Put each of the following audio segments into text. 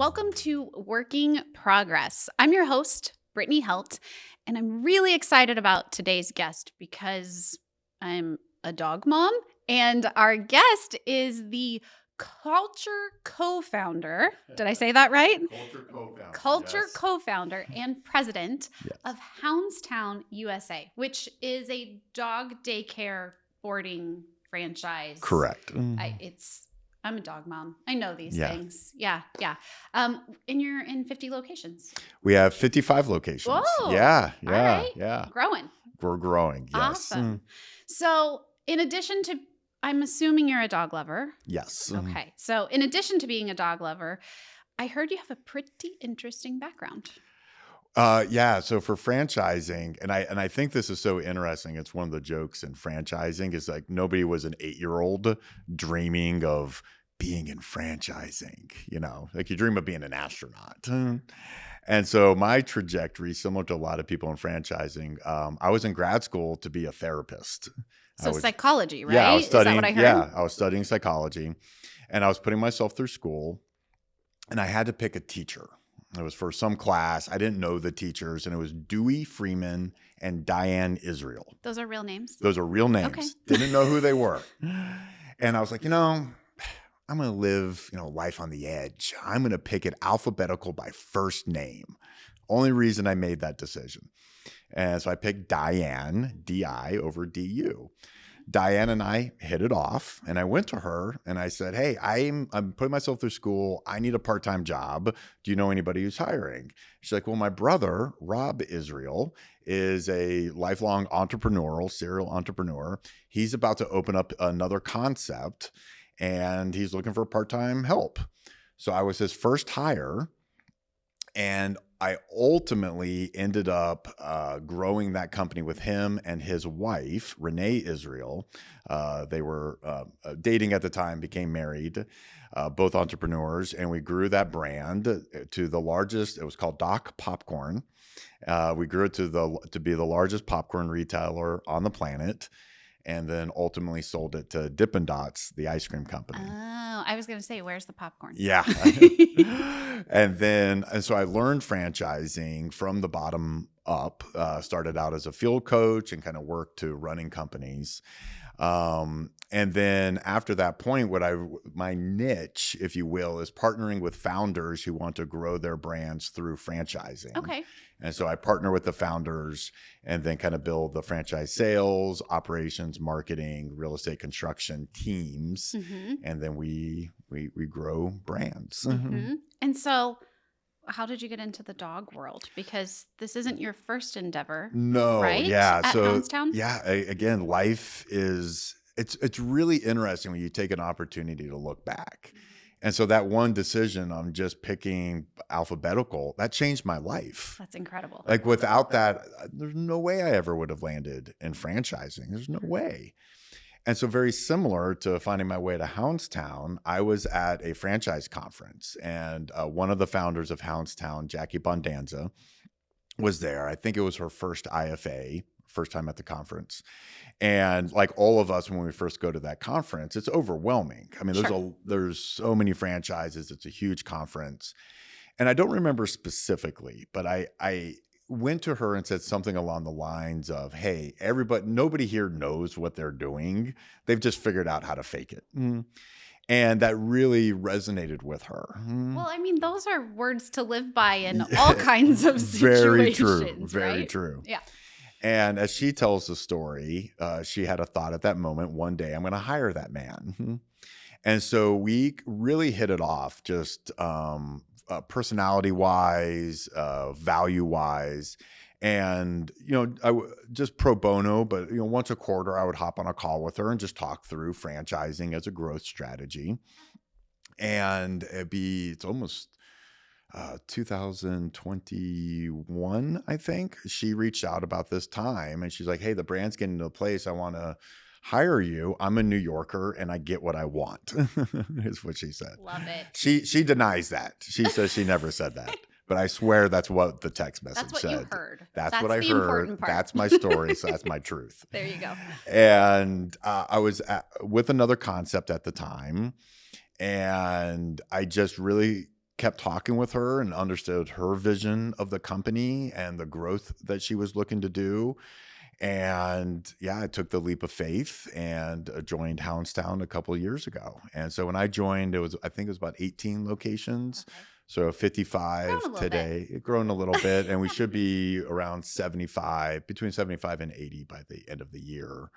Welcome to Working Progress. I'm your host, Brittney Helt, and I'm really excited about today's guest because I'm a dog mom, and our guest is the culture co-founder. Did I say that right? Culture co-founder. Culture Yes. co-founder and president Yes. of Hounds, USA, which is a dog daycare boarding franchise. Correct. I'm a dog mom. I know these Yeah. things. Yeah. And you're in 50 locations. We have 55 locations. Whoa. Yeah. All right. Yeah. Growing. We're growing. Yes. Awesome. So in addition to, I'm assuming you're a dog lover. Yes. Okay. So in addition to being a dog lover, I heard you have a pretty interesting background. Yeah. So for franchising, and I think this is so interesting. It's one of the jokes in franchising is like nobody was an 8-year-old dreaming of being in franchising, like you dream of being an astronaut. And so my trajectory, similar to a lot of people in franchising, I was in grad school to be a therapist. So psychology, right? Yeah, I was studying. Is that what I heard? Yeah, I was studying psychology, and I was putting myself through school, and I had to pick a teacher. It was for some class. I didn't know the teachers, and it was Dewey Freeman and Diane Israel. Those are real names? Those are real names. Okay. Didn't know who they were. And I was like, I'm going to live, life on the edge. I'm going to pick it alphabetical by first name. Only reason I made that decision. And so I picked Diane, D-I over D-U. Diane and I hit it off, and I went to her and I said, hey, I'm putting myself through school. I need a part-time job. Do you know anybody who's hiring? She's like, well, my brother, Rob Israel, is a lifelong serial entrepreneur. He's about to open up another concept, and he's looking for part-time help. So I was his first hire, and I ultimately ended up growing that company with him and his wife, Renee Israel. They were dating at the time, became married, both entrepreneurs, and we grew that brand to the largest. It was called Doc Popcorn. We grew it to be the largest popcorn retailer on the planet, and then ultimately sold it to Dippin' Dots, the ice cream company. Oh, I was going to say, where's the popcorn? Yeah. And so I learned franchising from the bottom up, started out as a field coach and kind of worked to running companies. And then after that point, my niche, if you will, is partnering with founders who want to grow their brands through franchising. Okay. And so I partner with the founders and then kind of build the franchise sales, operations, marketing, real estate construction teams. Mm-hmm. And then we grow brands. Mm-hmm. And so how did you get into the dog world? Because this isn't your first endeavor. No. Right? Yeah. At Houndstown? Yeah. Again, life it's really interesting when you take an opportunity to look back. And so that one decision on just picking alphabetical, that changed my life. That's incredible. Like without that, there's no way I ever would have landed in franchising. There's no way. And so very similar to finding my way to Houndstown, I was at a franchise conference, and one of the founders of Houndstown, Jackie Bondanza, was there. I think it was her first IFA, first time at the conference. And like all of us, when we first go to that conference, it's overwhelming. I mean, there's so many franchises. It's a huge conference. And I don't remember specifically, but I went to her and said something along the lines of, hey, nobody here knows what they're doing. They've just figured out how to fake it. And that really resonated with her. Well, I mean, those are words to live by in all kinds of Very situations. Very true. Yeah. And as she tells the story, she had a thought at that moment, one day I'm going to hire that man. And so we really hit it off, just personality-wise, value-wise. And, just pro bono, but, once a quarter, I would hop on a call with her and just talk through franchising as a growth strategy. And it's almost 2021, I think. She reached out about this time and she's like, hey, the brand's getting to a place I want to hire you. I'm a New Yorker and I get what I want, is what she said. Love it. She denies that. She says she never said that. But I swear that's what the text message said. That's what you heard. That's what I the heard. Important part. That's my story. So that's my truth. There you go. And I was with another concept at the time. And I just really kept talking with her and understood her vision of the company and the growth that she was looking to do. And yeah, I took the leap of faith and joined Houndstown a couple of years ago. And so when I joined, I think it was about 18 locations. Okay. So Grown a 55 little today, it grown a little bit, and we should be around 75, between 75 and 80 by the end of the year.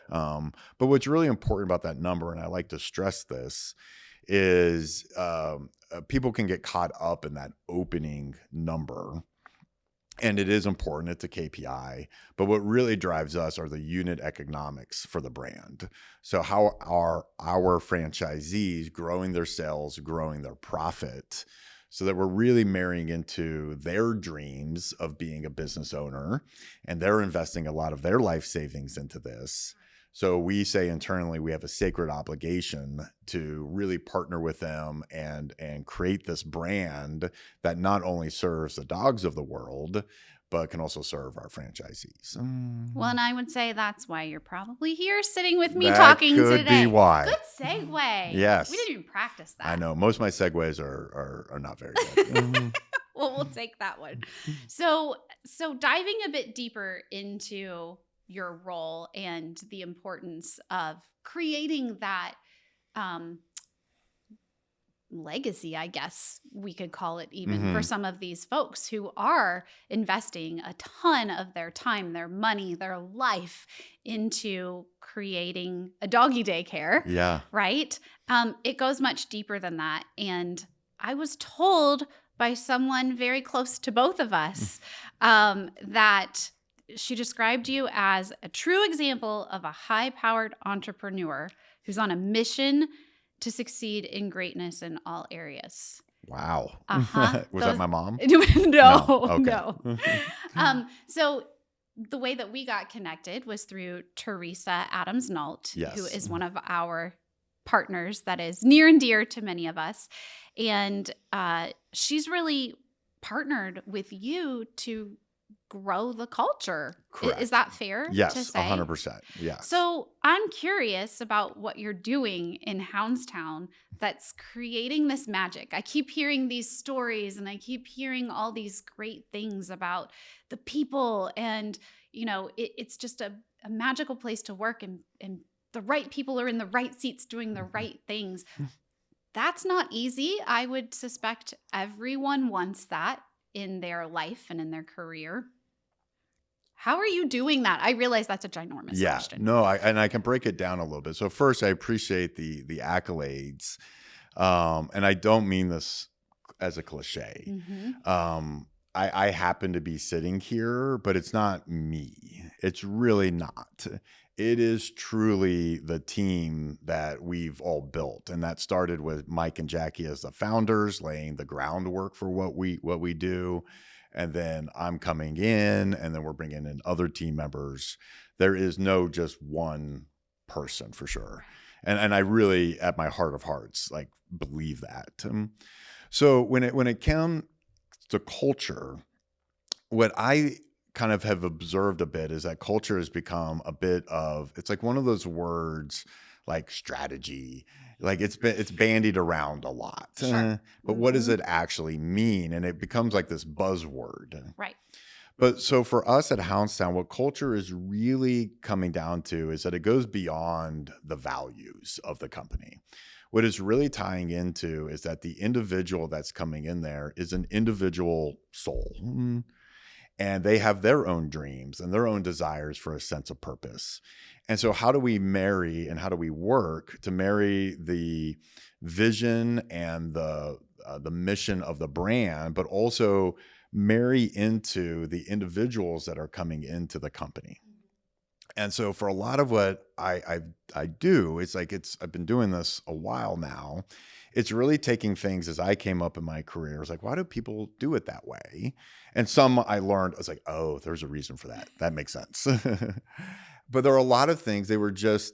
But what's really important about that number, and I like to stress this, is people can get caught up in that opening number. And it is important. It's a KPI. But what really drives us are the unit economics for the brand. So how are our franchisees growing their sales, growing their profit, so that we're really marrying into their dreams of being a business owner, and they're investing a lot of their life savings into this. So we say internally, we have a sacred obligation to really partner with them and create this brand that not only serves the dogs of the world, but can also serve our franchisees. Well, and I would say that's why you're probably here sitting with me That talking could today. be why. Good segue. Yes. We didn't even practice that. I know. Most of my segues are not very good. Well, we'll take that one. So diving a bit deeper into your role and the importance of creating that legacy, I guess we could call it, even for some of these folks who are investing a ton of their time, their money, their life into creating a doggy daycare. Yeah. Right? It goes much deeper than that. And I was told by someone very close to both of us that she described you as a true example of a high-powered entrepreneur who's on a mission to succeed in greatness in all areas. Wow. Uh-huh. Was that my mom? No. Okay. No. So the way that we got connected was through Teresa Adams-Nault, Yes. who is one of our partners that is near and dear to many of us. And she's really partnered with you to grow the culture. Correct. Is that fair to Yes, say? 100%. Yes. So I'm curious about what you're doing in Houndstown that's creating this magic. I keep hearing these stories and I keep hearing all these great things about the people, and it's just a magical place to work, and the right people are in the right seats doing the right things. That's not easy. I would suspect everyone wants that in their life and in their career. How are you doing that? I realize that's a ginormous question. No, I can break it down a little bit. So first, I appreciate the accolades, and I don't mean this as a cliche. Mm-hmm. I happen to be sitting here, but it's not me. It's really not. It is truly the team that we've all built, and that started with Mike and Jackie as the founders, laying the groundwork for what we do. And then I'm coming in, and then we're bringing in other team members. There is no just one person for sure. And I really, at my heart of hearts, like believe that. So when it comes to culture, what I kind of have observed a bit is that culture has become a bit of, it's like one of those words like strategy. Like it's bandied around a lot. Sure. But what does it actually mean? And it becomes like this buzzword. Right. But so for us at Houndstown, what culture is really coming down to is that it goes beyond the values of the company. What it's really tying into is that the individual that's coming in there is an individual soul. And they have their own dreams and their own desires for a sense of purpose. And so how do we marry and how do we work to marry the vision and the mission of the brand, but also marry into the individuals that are coming into the company? And so for a lot of what I do, it's like I've been doing this a while now. It's really taking things as I came up in my career. It's like, why do people do it that way? And some I learned, I was like, oh, there's a reason for that. That makes sense. But there are a lot of things, they were just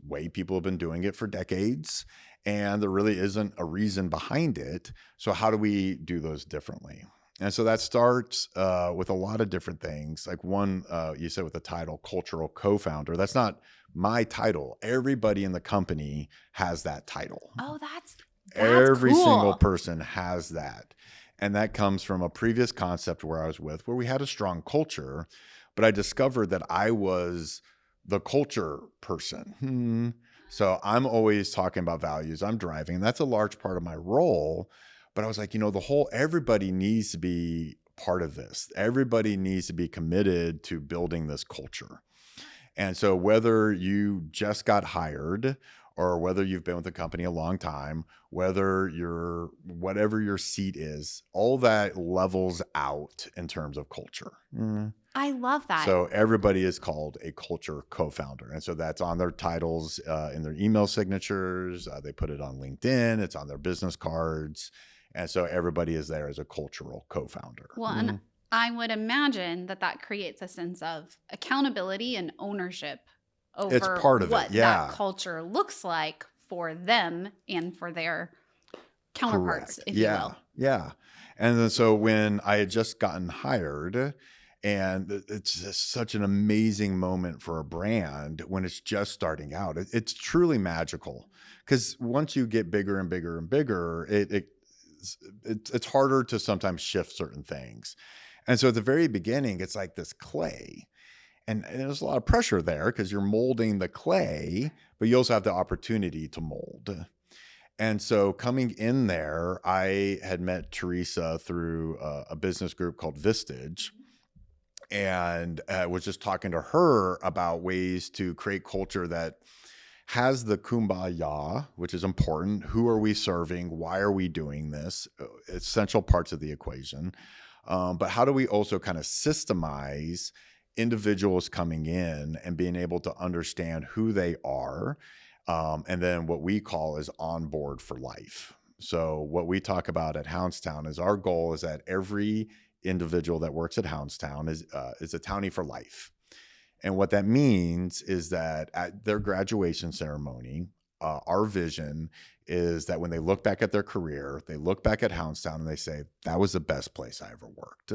way people have been doing it for decades. And there really isn't a reason behind it. So how do we do those differently? And so that starts with a lot of different things. Like one, you said with the title, cultural co-founder. That's not my title. Everybody in the company has that title. Oh, that's That's Every single cool. person has that. And that comes from a previous concept where I was with, where we had a strong culture, but I discovered that I was the culture person. So I'm always talking about values. I'm driving, and that's a large part of my role. But I was like, everybody needs to be part of this. Everybody needs to be committed to building this culture. And so whether you just got hired or whether you've been with the company a long time, whatever your seat is, all that levels out in terms of culture. I love that. So everybody is called a culture co-founder. And so that's on their titles, in their email signatures. They put it on LinkedIn. It's on their business cards. And so everybody is there as a cultural co-founder. Well, and I would imagine that creates a sense of accountability and ownership over It's part of what it. Yeah. that culture looks like for them and for their counterparts, Correct. if you will. Yeah. And then so when I had just gotten hired, and it's just such an amazing moment for a brand when it's just starting out. It's truly magical, because once you get bigger and bigger and bigger, it's harder to sometimes shift certain things. And so at the very beginning, it's like this clay. And there's a lot of pressure there because you're molding the clay, but you also have the opportunity to mold. And so coming in there, I had met Teresa through a business group called Vistage, and was just talking to her about ways to create culture that has the kumbaya, which is important. Who are we serving? Why are we doing this? Essential parts of the equation. But how do we also kind of systemize individuals coming in and being able to understand who they are? And then what we call is on board for life. So what we talk about at Houndstown is our goal is that every individual that works at Houndstown is a townie for life. And what that means is that at their graduation ceremony, our vision is that when they look back at their career, they look back at Houndstown and they say, that was the best place I ever worked.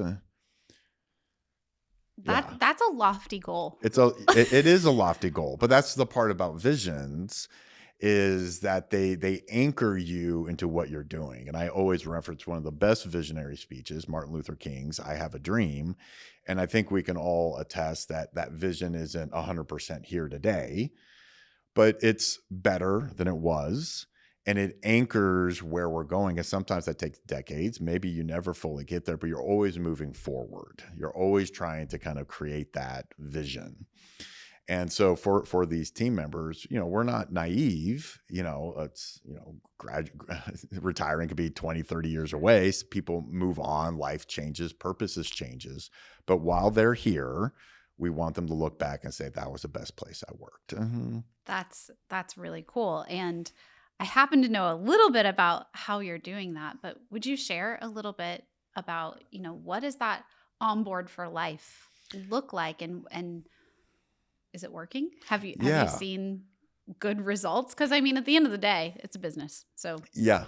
That's a lofty goal. It is a lofty goal, but that's the part about visions, is that they anchor you into what you're doing. And I always reference one of the best visionary speeches, Martin Luther King's I Have a Dream. And I think we can all attest that that vision isn't 100% here today, but it's better than it was. And it anchors where we're going. And sometimes that takes decades. Maybe you never fully get there, but you're always moving forward. You're always trying to kind of create that vision. And so for these team members, we're not naive. It's, retiring could be 20, 30 years away. So people move on, life changes, purposes changes. But while they're here, we want them to look back and say, that was the best place I worked. That's really cool. And I happen to know a little bit about how you're doing that, but would you share a little bit about, what does that onboard for life look like, and is it working? Have you seen good results? Because at the end of the day, it's a business. So yeah.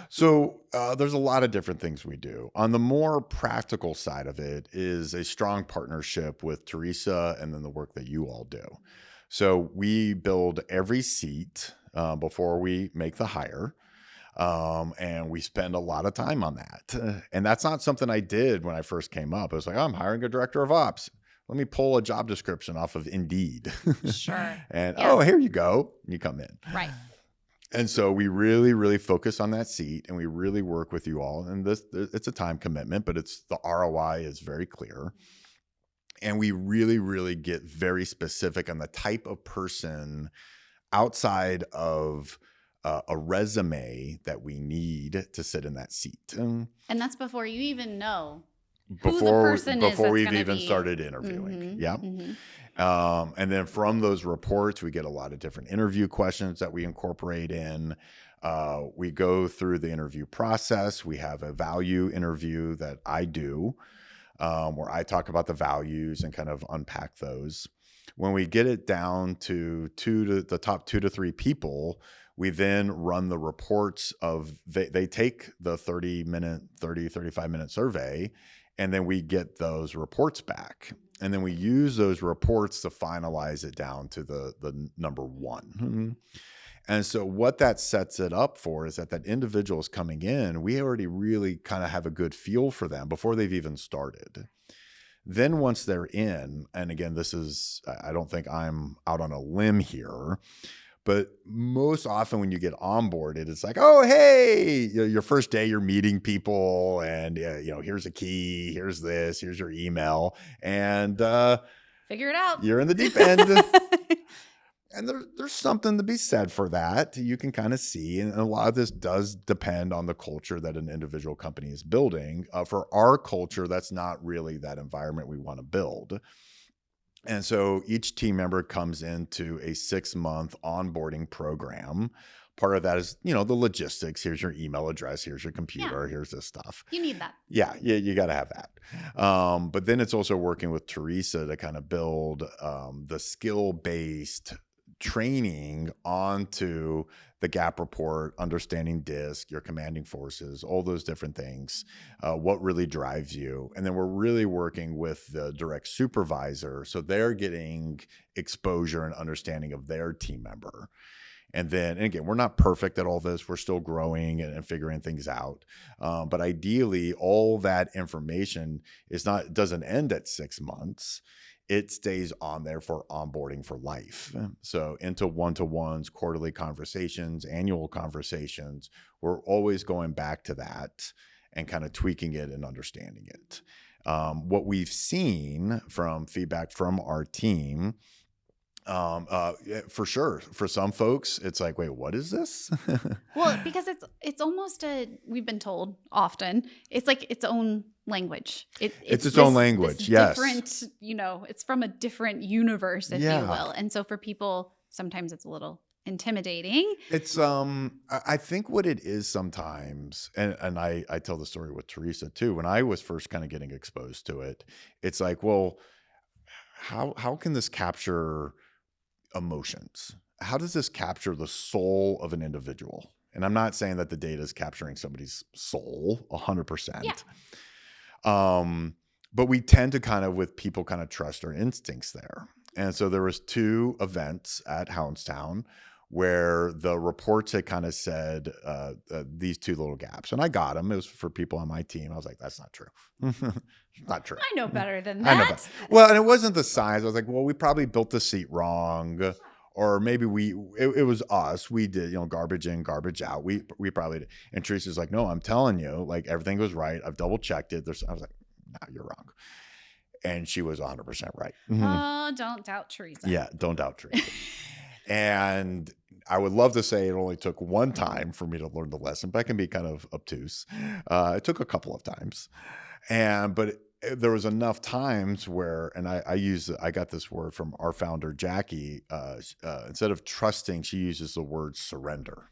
So there's a lot of different things we do. On the more practical side of it is a strong partnership with Teresa and then the work that you all do. So we build every seat before we make the hire. And we spend a lot of time on that. And that's not something I did when I first came up. It was like, I'm hiring a director of ops. Let me pull a job description off of Indeed. Sure. And oh, here you go. You come in. Right. And so we really, really focus on that seat, and we really work with you all. And it's a time commitment, but the ROI is very clear. And we really, really get very specific on the type of person outside of a resume that we need to sit in that seat. And that's before you even know who the person is. Before we've even started interviewing. Mm-hmm, yeah. Mm-hmm. And then from those reports, we get a lot of different interview questions that we incorporate in. We go through the interview process. We have a value interview that I do, where I talk about the values and kind of unpack those. When we get it down to the top 2 to 3 people, we then run the reports of, they take the 35 minute survey, and then we get those reports back. And then we use those reports to finalize it down to the number 1. And so what that sets it up for is that individual is coming in, we already really kind of have a good feel for them before they've even started. Then once they're in, and again, I don't think I'm out on a limb here, but most often when you get onboarded, it's like, oh, hey, your first day, you're meeting people and, here's a key, here's this, here's your email, and Figure it out. you're in the deep end. And there's something to be said for that. You can kind of see, and a lot of this does depend on the culture that an individual company is building. For our culture, that's not really that environment we want to build. And so each team member comes into a 6-month onboarding program. Part of that is, the logistics. Here's your email address. Here's your computer. Here's this stuff. You need that. Yeah, you got to have that. But then it's also working with Teresa to kind of build the skill-based training onto the gap report, understanding DISC, your commanding forces, all those different things, what really drives you. And then we're really working with the direct supervisor. So they're getting exposure and understanding of their team member. And again, we're not perfect at all this. We're still growing and figuring things out. But ideally, all that information doesn't end at 6 months. It stays on there for onboarding for life. So into one-to-ones, quarterly conversations, annual conversations, we're always going back to that and kind of tweaking it and understanding it. What we've seen from feedback from our team, for sure, for some folks, it's like, wait, what is this? Well, because it's almost we've been told often, it's like its own language. It's its own language. Yes. Different, it's from a different universe, if you will. And so for people, sometimes it's a little intimidating. It's, I think what it is sometimes, and I tell the story with Teresa too, when I was first kind of getting exposed to it, it's like, well, how can this capture emotions? How does this capture the soul of an individual? And I'm not saying that the data is capturing somebody's soul 100%. Yeah. But we tend to with people trust our instincts there. And so there was 2 events at Houndstown where the reports had said these 2 little gaps. And I got them. It was for people on my team. I was like, that's not true. Not true. I know better than that. I know better. Well, and it wasn't the size. I was like, well, we probably built the seat wrong. Or maybe it was us. We did, garbage in, garbage out. We probably did. And Teresa's like, no, I'm telling you, everything was right. I've double checked it. I was like, no, you're wrong. And she was 100% right. Oh, don't doubt Teresa. Yeah, don't doubt Teresa. And I would love to say it only took one time for me to learn the lesson, but I can be kind of obtuse. It took a couple of times. But there was enough times where, and I got this word from our founder, Jackie, instead of trusting, she uses the word surrender,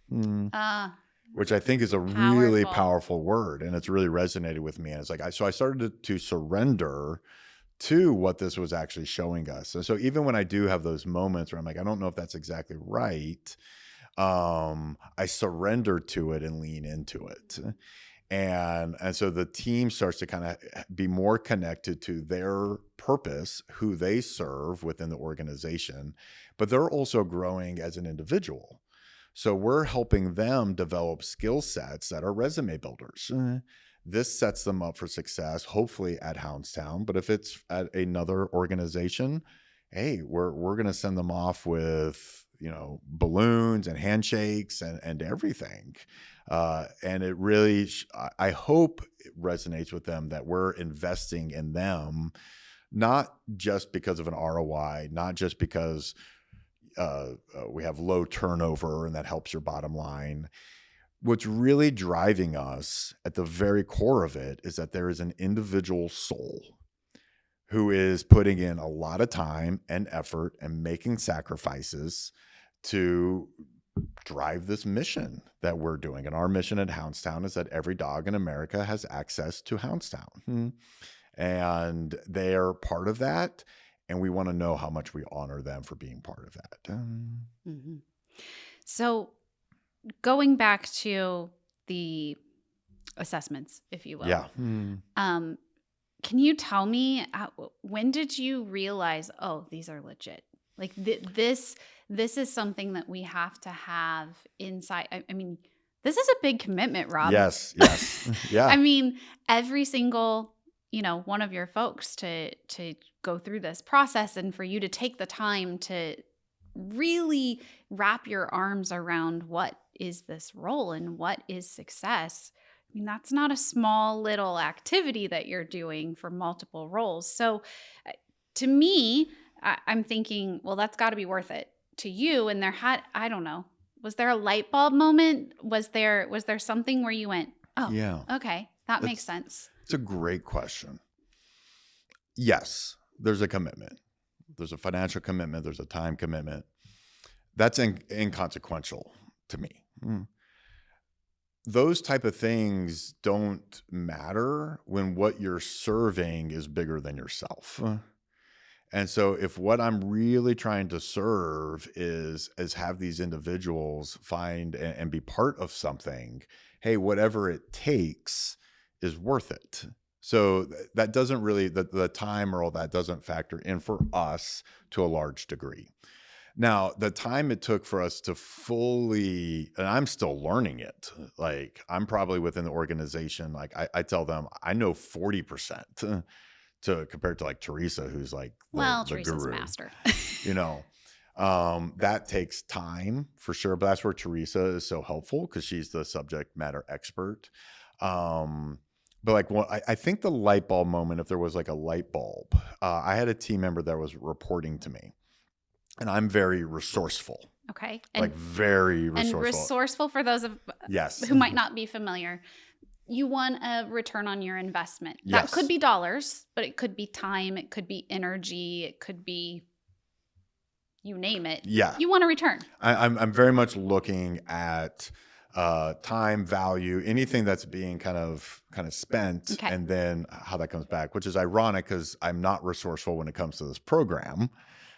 which I think is a really powerful word. And it's really resonated with me. And it's like, so I started to surrender to what this was actually showing us. And so even when I do have those moments where I'm like, I don't know if that's exactly right, I surrender to it and lean into it. And so the team starts to be more connected to their purpose, who they serve within the organization, but they're also growing as an individual. So we're helping them develop skill sets that are resume builders. This sets them up for success, hopefully at Houndstown. But if it's at another organization, hey, we're going to send them off with, balloons and handshakes and everything. And it really, I hope it resonates with them that we're investing in them, not just because of an ROI, not just because we have low turnover and that helps your bottom line. What's really driving us at the very core of it is that there is an individual soul who is putting in a lot of time and effort and making sacrifices to drive this mission that we're doing. And our mission at Houndstown is that every dog in America has access to Houndstown. And they are part of that. And we want to know how much we honor them for being part of that. So going back to the assessments, if you will. Yeah. Can you tell me, when did you realize, oh, these are legit? Like this is something that we have to have inside. I mean, this is a big commitment, Rob. Yes. Yeah. I mean, every single, one of your folks to go through this process, and for you to take the time to really wrap your arms around what is this role and what is success. I mean, that's not a small little activity that you're doing for multiple roles. So uh, to me, I'm thinking, well, that's got to be worth it to you. And I don't know, was there a light bulb moment? Was there something where you went, oh, Yeah. okay, that makes sense? It's a great question. Yes, there's a commitment. There's a financial commitment. There's a time commitment. That's inconsequential to me. Those type of things don't matter when what you're serving is bigger than yourself. And so if what I'm really trying to serve is have these individuals find and be part of something, hey, whatever it takes is worth it. So that doesn't really, the time or all that doesn't factor in for us to a large degree. Now, the time it took for us to fully, and I'm still learning it, like I'm probably within the organization, like I tell them, I know 40% to compared to like Teresa, who's like the Teresa's guru. master. That takes time for sure, but that's where Teresa is so helpful because she's the subject matter expert. But like, I think the light bulb moment, if there was like a light bulb, I had a team member that was reporting to me, and I'm very resourceful. Okay. Like very resourceful. And resourceful, for those of who might not be familiar, you want a return on your investment. That Yes. could be dollars, but it could be time, it could be energy, it could be, you name it. Yeah. You want a return. I'm very much looking at time, value, anything that's being kind of spent, Okay. and then how that comes back, which is ironic because I'm not resourceful when it comes to this program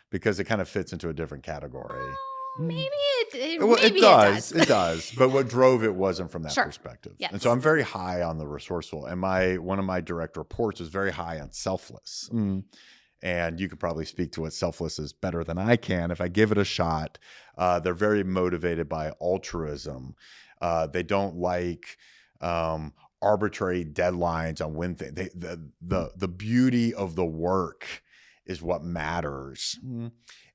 because it kind of fits into a different category. Maybe It does. It does. But what drove it wasn't from that Sure. perspective. Yes. And so I'm very high on the resourceful. And one of my direct reports is very high on selfless. And you could probably speak to what selfless is better than I can if I give it a shot. They're very motivated by altruism. They don't like arbitrary deadlines on when the beauty of the work is what matters.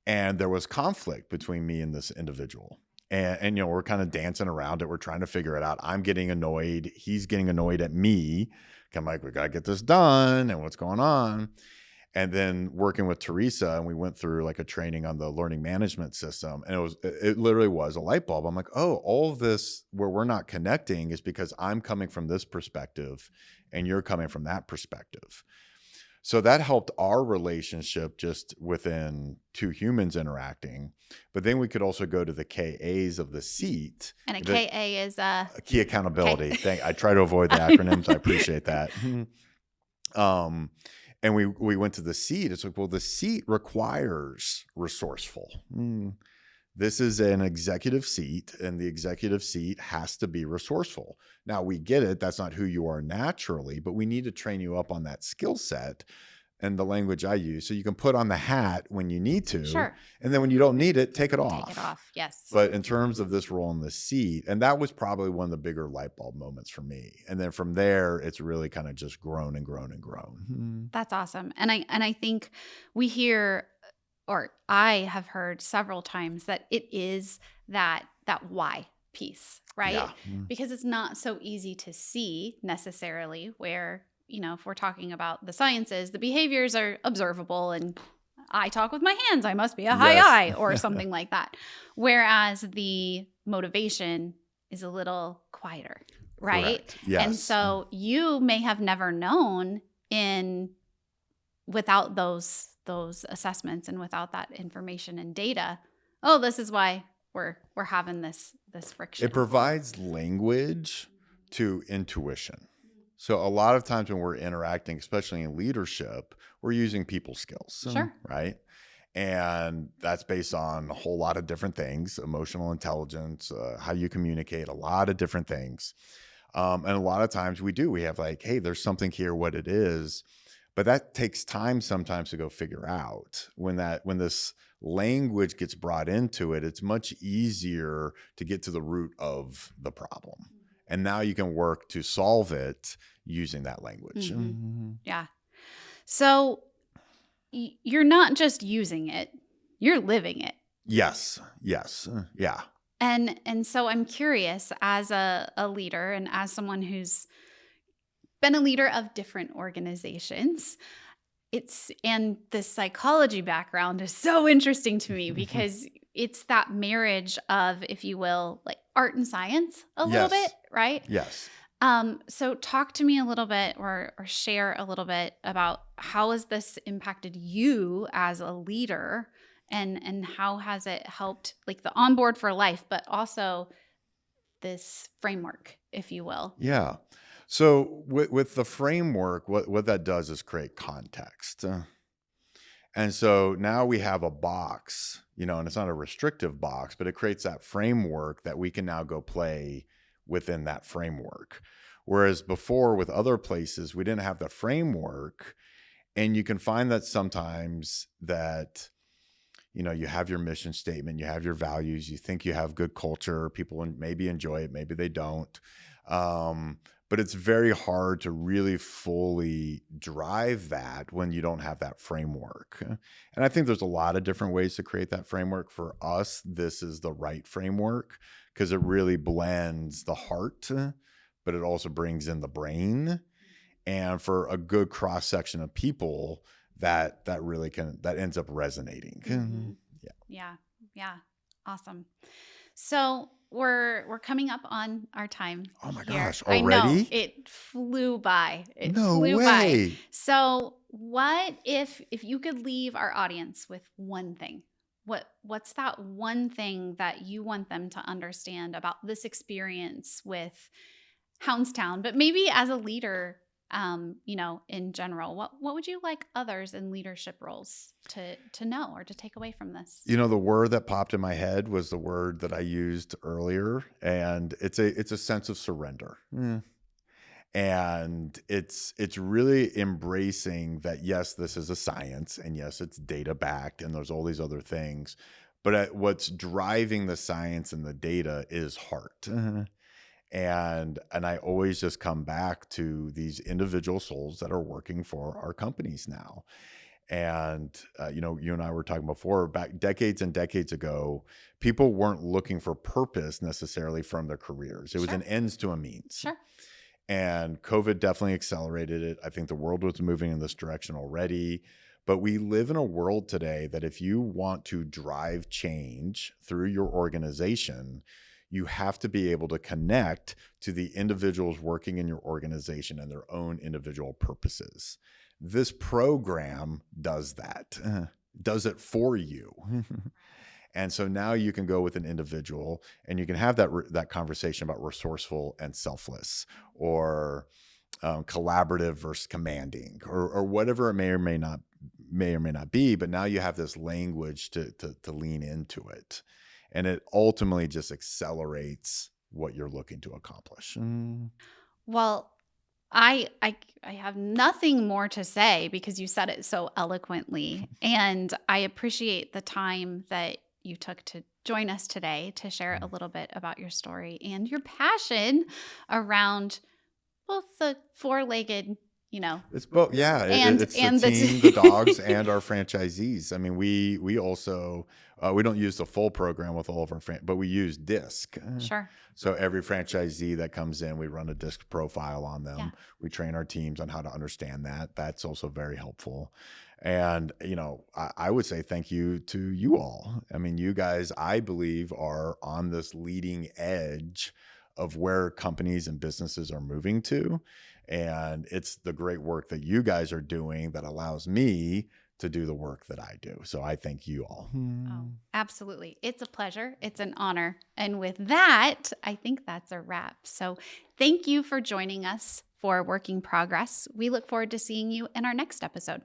And there was conflict between me and this individual. And we're kind of dancing around it. We're trying to figure it out. I'm getting annoyed. He's getting annoyed at me. I'm like, we got to get this done. And what's going on? And then working with Teresa, and we went through like a training on the learning management system. And it literally was a light bulb. I'm like, oh, all of this where we're not connecting is because I'm coming from this perspective and you're coming from that perspective. So that helped our relationship just within two humans interacting. But then we could also go to the KAs of the seat. And a KA is a key accountability. I try to avoid the acronyms. I appreciate that. And we went to the seat. It's like, well, the seat requires resourceful. This is an executive seat, and the executive seat has to be resourceful. Now, we get it. That's not who you are naturally, but we need to train you up on that skill set and the language I use. So you can put on the hat when you need to. Sure. And then when you don't need it, take it off. Take it off, yes. But in terms of this role in the seat, and that was probably one of the bigger light bulb moments for me. And then from there, it's really kind of just grown and grown and grown. That's awesome. And I think we hear, or I have heard several times, that it is that why piece, right? Yeah. Because it's not so easy to see necessarily where, if we're talking about the sciences, the behaviors are observable, and I talk with my hands, I must be a high eye or something like that. Whereas the motivation is a little quieter, right? Correct. Yes. And so you may have never known without those assessments and without that information and data, oh, this is why we're having this friction. It provides language to intuition. So a lot of times when we're interacting, especially in leadership, we're using people skills. Sure. Right? And that's based on a whole lot of different things: emotional intelligence, how you communicate, a lot of different things. And a lot of times we have like, hey, there's something here, what it is. But that takes time sometimes to go figure out when this language gets brought into it, it's much easier to get to the root of the problem. And now you can work to solve it using that language. Yeah. So you're not just using it, you're living it. Yes. Yeah. And so I'm curious, as a leader and as someone who's been a leader of different organizations, and the psychology background is so interesting to me because it's that marriage of, if you will, like art and science a little bit, Yes. right? Yes. So talk to me a little bit, or share a little bit about how has this impacted you as a leader, and how has it helped, like the onboard for life, but also this framework, if you will. Yeah. So with the framework, what that does is create context. And so now we have a box, and it's not a restrictive box, but it creates that framework that we can now go play within that framework. Whereas before with other places, we didn't have the framework. And you can find that sometimes that, you have your mission statement, you have your values, you think you have good culture, people maybe enjoy it, maybe they don't. But it's very hard to really fully drive that when you don't have that framework. And I think there's a lot of different ways to create that framework. For us, this is the right framework because it really blends the heart, but it also brings in the brain. And for a good cross section of people, that really that ends up resonating. Yeah. Awesome. So we're coming up on our time. Oh my here. gosh, I know already? it flew by. No way. So what if you could leave our audience with one thing? What's that one thing that you want them to understand about this experience with Houndstown, but maybe as a leader, in general? What would you like others in leadership roles to know or to take away from this? The word that popped in my head was the word that I used earlier, and it's a sense of surrender. And it's really embracing that, yes, this is a science, and yes, it's data backed, and there's all these other things, but what's driving the science and the data is heart. And I always just come back to these individual souls that are working for our companies now. And you and I were talking before, back decades and decades ago, people weren't looking for purpose necessarily from their careers. It was Sure. an ends to a means. Sure. And COVID definitely accelerated it. I think the world was moving in this direction already. But we live in a world today that if you want to drive change through your organization, you have to be able to connect to the individuals working in your organization and their own individual purposes. This program does that, does it for you. And so now you can go with an individual and you can have that conversation about resourceful and selfless, or collaborative versus commanding, or whatever it may or may not be. But now you have this language to lean into it. And it ultimately just accelerates what you're looking to accomplish. Well, I have nothing more to say because you said it so eloquently, and I appreciate the time that you took to join us today to share a little bit about your story and your passion around both the four-legged, It's both, yeah. and It's the and the team, the dogs, and our franchisees. I mean, we also we don't use the full program with all of our but we use DISC. Sure. So every franchisee that comes in, we run a DISC profile on them. Yeah. We train our teams on how to understand that. That's also very helpful. And I would say thank you to you all. I mean, you guys, I believe, are on this leading edge of where companies and businesses are moving to. And it's the great work that you guys are doing that allows me to do the work that I do. So I thank you all. Oh, absolutely. It's a pleasure. It's an honor. And with that, I think that's a wrap. So thank you for joining us for Working Progress. We look forward to seeing you in our next episode.